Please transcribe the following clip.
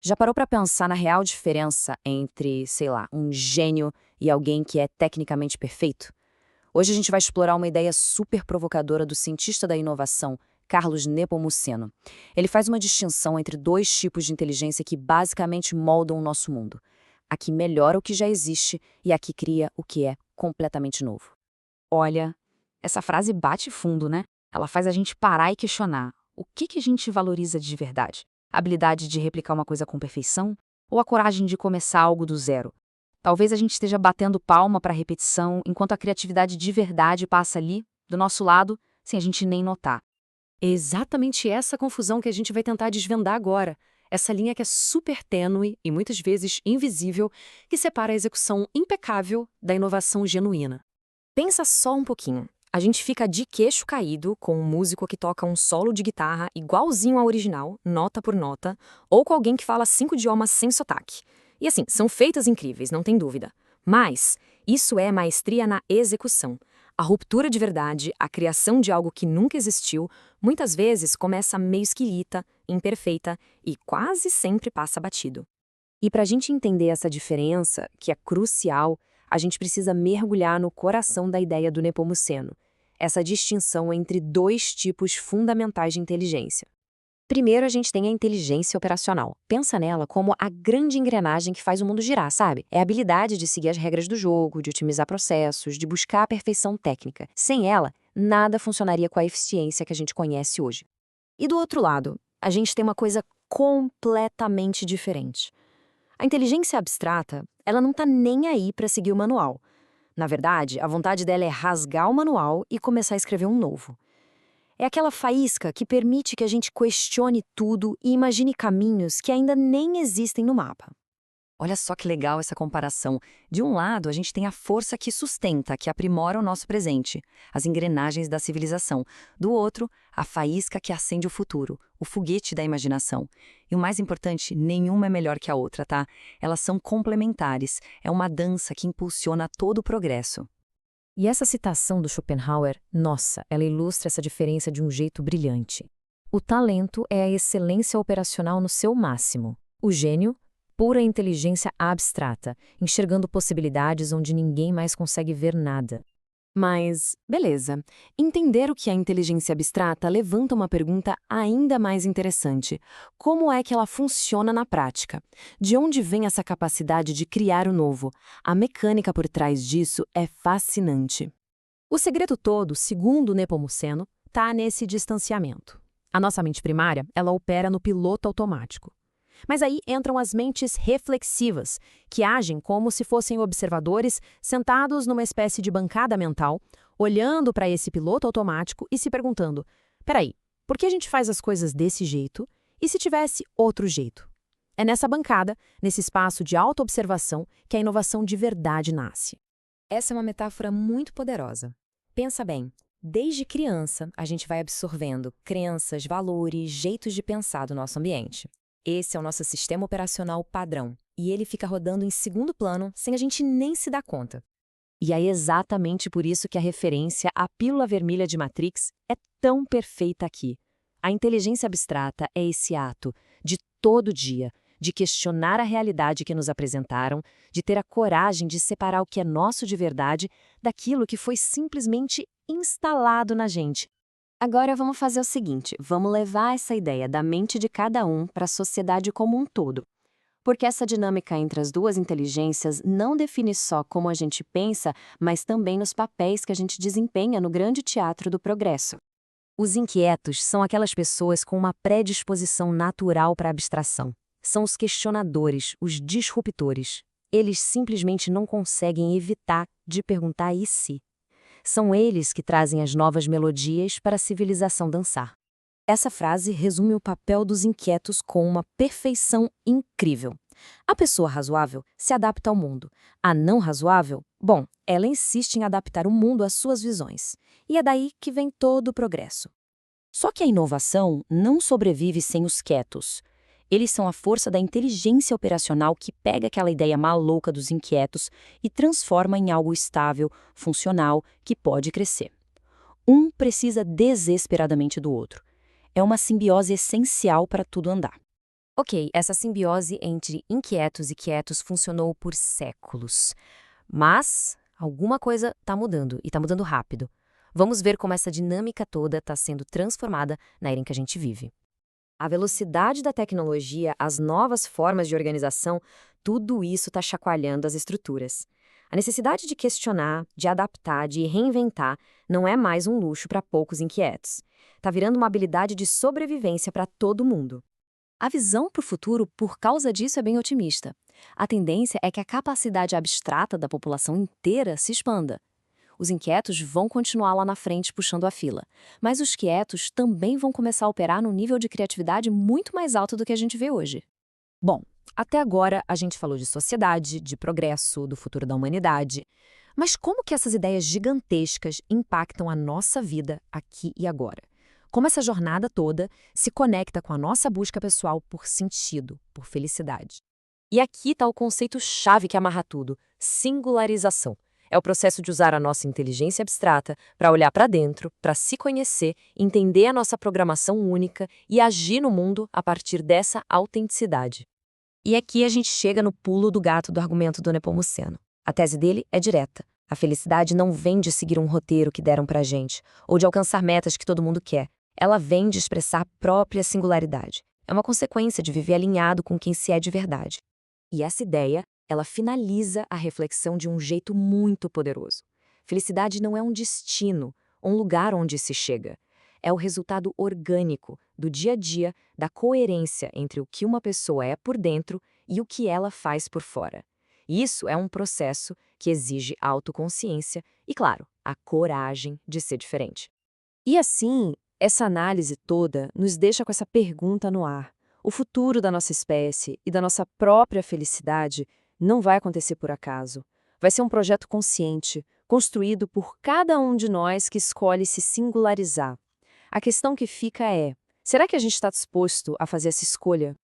Já parou para pensar na real diferença entre, sei lá, um gênio e alguém que é tecnicamente perfeito? Hoje a gente vai explorar uma ideia super provocadora do cientista da inovação, Carlos Nepomuceno. Ele faz uma distinção entre dois tipos de inteligência que basicamente moldam o nosso mundo. A que melhora o que já existe e a que cria o que é completamente novo. Olha, essa frase bate fundo, né? Ela faz a gente parar e questionar. O que a gente valoriza de verdade? A habilidade de replicar uma coisa com perfeição? Ou a coragem de começar algo do zero? Talvez a gente esteja batendo palma para a repetição, enquanto a criatividade de verdade passa ali, do nosso lado, sem a gente nem notar. É exatamente essa confusão que a gente vai tentar desvendar agora. Essa linha que é super tênue e muitas vezes invisível, que separa a execução impecável da inovação genuína. Pensa só um pouquinho. A gente fica de queixo caído com um músico que toca um solo de guitarra igualzinho ao original, nota por nota, ou com alguém que fala 5 idiomas sem sotaque. E assim, são feitas incríveis, não tem dúvida. Mas isso é maestria na execução. A ruptura de verdade, a criação de algo que nunca existiu, muitas vezes começa meio esquisita, imperfeita e quase sempre passa batido. E para a gente entender essa diferença, que é crucial, a gente precisa mergulhar no coração da ideia do Nepomuceno, essa distinção entre dois tipos fundamentais de inteligência. Primeiro, a gente tem a inteligência operacional. Pensa nela como a grande engrenagem que faz o mundo girar, sabe? É a habilidade de seguir as regras do jogo, de otimizar processos, de buscar a perfeição técnica. Sem ela, nada funcionaria com a eficiência que a gente conhece hoje. E do outro lado, a gente tem uma coisa completamente diferente. A inteligência abstrata, ela não tá nem aí para seguir o manual. Na verdade, a vontade dela é rasgar o manual e começar a escrever um novo. É aquela faísca que permite que a gente questione tudo e imagine caminhos que ainda nem existem no mapa. Olha só que legal essa comparação. De um lado, a gente tem a força que sustenta, que aprimora o nosso presente, as engrenagens da civilização. Do outro, a faísca que acende o futuro, o foguete da imaginação. E o mais importante, nenhuma é melhor que a outra, tá? Elas são complementares. É uma dança que impulsiona todo o progresso. E essa citação do Schopenhauer, nossa, ela ilustra essa diferença de um jeito brilhante. O talento é a excelência operacional no seu máximo. O gênio, pura inteligência abstrata, enxergando possibilidades onde ninguém mais consegue ver nada. Mas, beleza, entender o que é inteligência abstrata levanta uma pergunta ainda mais interessante. Como é que ela funciona na prática? De onde vem essa capacidade de criar o novo? A mecânica por trás disso é fascinante. O segredo todo, segundo Nepomuceno, está nesse distanciamento. A nossa mente primária, ela opera no piloto automático. Mas aí entram as mentes reflexivas, que agem como se fossem observadores sentados numa espécie de bancada mental, olhando para esse piloto automático e se perguntando: peraí, por que a gente faz as coisas desse jeito? E se tivesse outro jeito? É nessa bancada, nesse espaço de autoobservação, que a inovação de verdade nasce. Essa é uma metáfora muito poderosa. Pensa bem, desde criança a gente vai absorvendo crenças, valores, jeitos de pensar do nosso ambiente. Esse é o nosso sistema operacional padrão, e ele fica rodando em segundo plano sem a gente nem se dar conta. E é exatamente por isso que a referência à pílula vermelha de Matrix é tão perfeita aqui. A inteligência abstrata é esse ato, de todo dia, de questionar a realidade que nos apresentaram, de ter a coragem de separar o que é nosso de verdade daquilo que foi simplesmente instalado na gente. Agora vamos fazer o seguinte, vamos levar essa ideia da mente de cada um para a sociedade como um todo. Porque essa dinâmica entre as duas inteligências não define só como a gente pensa, mas também nos papéis que a gente desempenha no grande teatro do progresso. Os inquietos são aquelas pessoas com uma predisposição natural para a abstração. São os questionadores, os disruptores. Eles simplesmente não conseguem evitar de perguntar e se. São eles que trazem as novas melodias para a civilização dançar. Essa frase resume o papel dos inquietos com uma perfeição incrível. A pessoa razoável se adapta ao mundo. A não razoável, bom, ela insiste em adaptar o mundo às suas visões. E é daí que vem todo o progresso. Só que a inovação não sobrevive sem os quietos. Eles são a força da inteligência operacional que pega aquela ideia maluca dos inquietos e transforma em algo estável, funcional, que pode crescer. Um precisa desesperadamente do outro. É uma simbiose essencial para tudo andar. Ok, essa simbiose entre inquietos e quietos funcionou por séculos. Mas alguma coisa está mudando, e está mudando rápido. Vamos ver como essa dinâmica toda está sendo transformada na era em que a gente vive. A velocidade da tecnologia, as novas formas de organização, tudo isso está chacoalhando as estruturas. A necessidade de questionar, de adaptar, de reinventar não é mais um luxo para poucos inquietos. Está virando uma habilidade de sobrevivência para todo mundo. A visão para o futuro, por causa disso, é bem otimista. A tendência é que a capacidade abstrata da população inteira se expanda. Os inquietos vão continuar lá na frente puxando a fila, mas os quietos também vão começar a operar num nível de criatividade muito mais alto do que a gente vê hoje. Bom, até agora a gente falou de sociedade, de progresso, do futuro da humanidade. Mas como que essas ideias gigantescas impactam a nossa vida aqui e agora? Como essa jornada toda se conecta com a nossa busca pessoal por sentido, por felicidade? E aqui está o conceito-chave que amarra tudo: singularização. É o processo de usar a nossa inteligência abstrata para olhar para dentro, para se conhecer, entender a nossa programação única e agir no mundo a partir dessa autenticidade. E aqui a gente chega no pulo do gato do argumento do Nepomuceno. A tese dele é direta. A felicidade não vem de seguir um roteiro que deram pra gente, ou de alcançar metas que todo mundo quer. Ela vem de expressar a própria singularidade. É uma consequência de viver alinhado com quem se é de verdade. E essa ideia, ela finaliza a reflexão de um jeito muito poderoso. Felicidade não é um destino, um lugar onde se chega. É o resultado orgânico do dia a dia, da coerência entre o que uma pessoa é por dentro e o que ela faz por fora. Isso é um processo que exige autoconsciência e, claro, a coragem de ser diferente. E assim, essa análise toda nos deixa com essa pergunta no ar. O futuro da nossa espécie e da nossa própria felicidade não vai acontecer por acaso. Vai ser um projeto consciente, construído por cada um de nós que escolhe se singularizar. A questão que fica é: será que a gente está disposto a fazer essa escolha?